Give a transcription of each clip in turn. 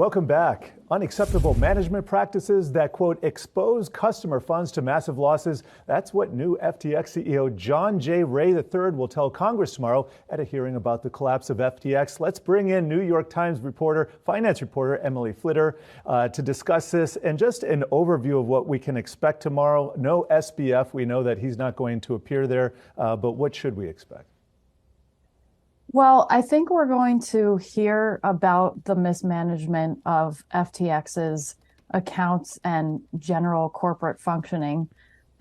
Welcome back. Unacceptable management practices that, quote, expose customer funds to massive losses. That's what new FTX CEO John J. Ray III will tell Congress tomorrow at a hearing about the collapse of FTX. Let's bring in New York Times finance reporter Emily Flitter to discuss this and just an overview of what we can expect tomorrow. No SBF. We know that he's not going to appear there, but what should we expect? Well, I think we're going to hear about the mismanagement of FTX's accounts and general corporate functioning.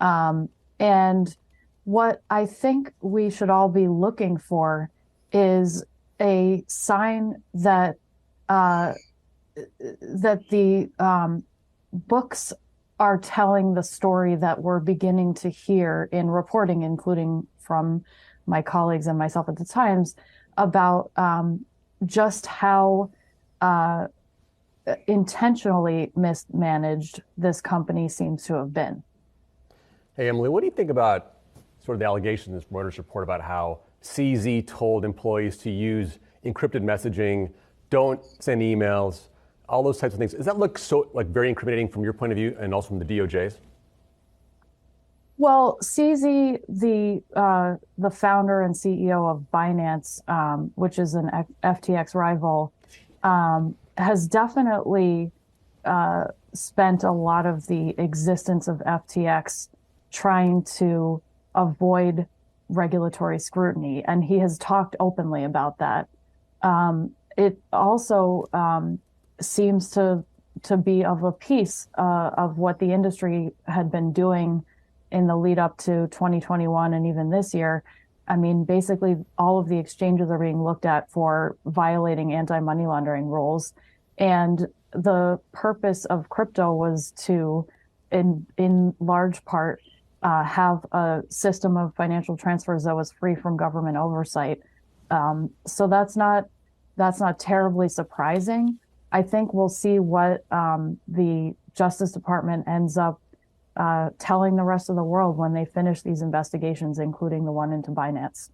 And what I think we should all be looking for is a sign that the books are telling the story that we're beginning to hear in reporting, including from my colleagues and myself at the Times, about just how intentionally mismanaged this company seems to have been. Hey, Emily, what do you think about sort of the allegation in this Reuters report about how CZ told employees to use encrypted messaging, don't send emails, all those types of things? Does that look so very incriminating from your point of view and also from the DOJ's? Well, CZ, the founder and CEO of Binance, which is an FTX rival, has definitely spent a lot of the existence of FTX trying to avoid regulatory scrutiny, and he has talked openly about that. It also seems to be of a piece of what the industry had been doing in the lead up to 2021 and even this year. I mean, basically all of the exchanges are being looked at for violating anti-money laundering rules. And the purpose of crypto was to, in large part, have a system of financial transfers that was free from government oversight. So that's not terribly surprising. I think we'll see what the Justice Department ends up telling the rest of the world when they finish these investigations, including the one into Binance.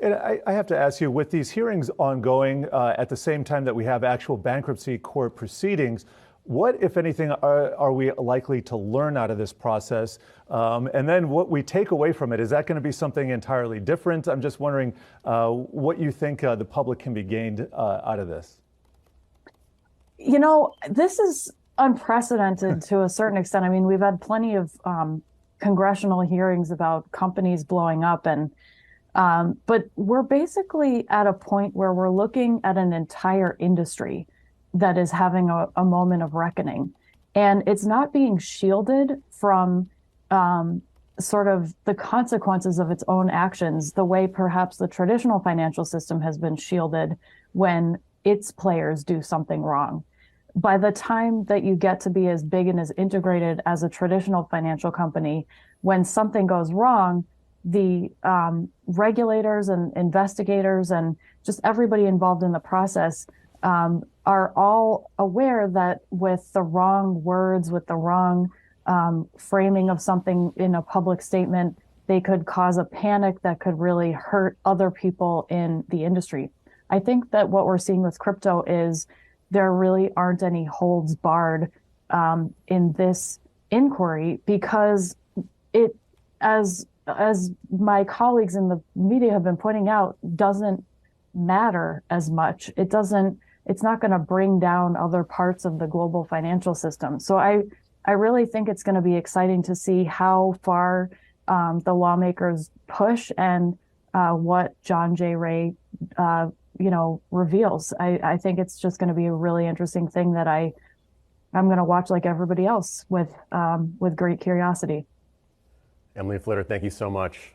And I have to ask you, with these hearings ongoing at the same time that we have actual bankruptcy court proceedings, what, if anything, are we likely to learn out of this process? And then what we take away from it, is that going to be something entirely different? I'm just wondering what you think the public can be gained out of this. You know, this is unprecedented to a certain extent. I mean, we've had plenty of congressional hearings about companies blowing up, and but we're basically at a point where we're looking at an entire industry that is having a moment of reckoning, and it's not being shielded from sort of the consequences of its own actions, the way perhaps the traditional financial system has been shielded when its players do something wrong. By the time that you get to be as big and as integrated as a traditional financial company, when something goes wrong, the regulators and investigators and just everybody involved in the process are all aware that with the wrong words, with the wrong framing of something in a public statement, they could cause a panic that could really hurt other people in the industry. I think that what we're seeing with crypto is there really aren't any holds barred in this inquiry, because it, as my colleagues in the media have been pointing out, doesn't matter as much. It's not going to bring down other parts of the global financial system. So I really think it's going to be exciting to see how far the lawmakers push and what John J. Ray reveals. I think it's just going to be a really interesting thing that I'm going to watch like everybody else with great curiosity. Emily Flitter, thank you so much.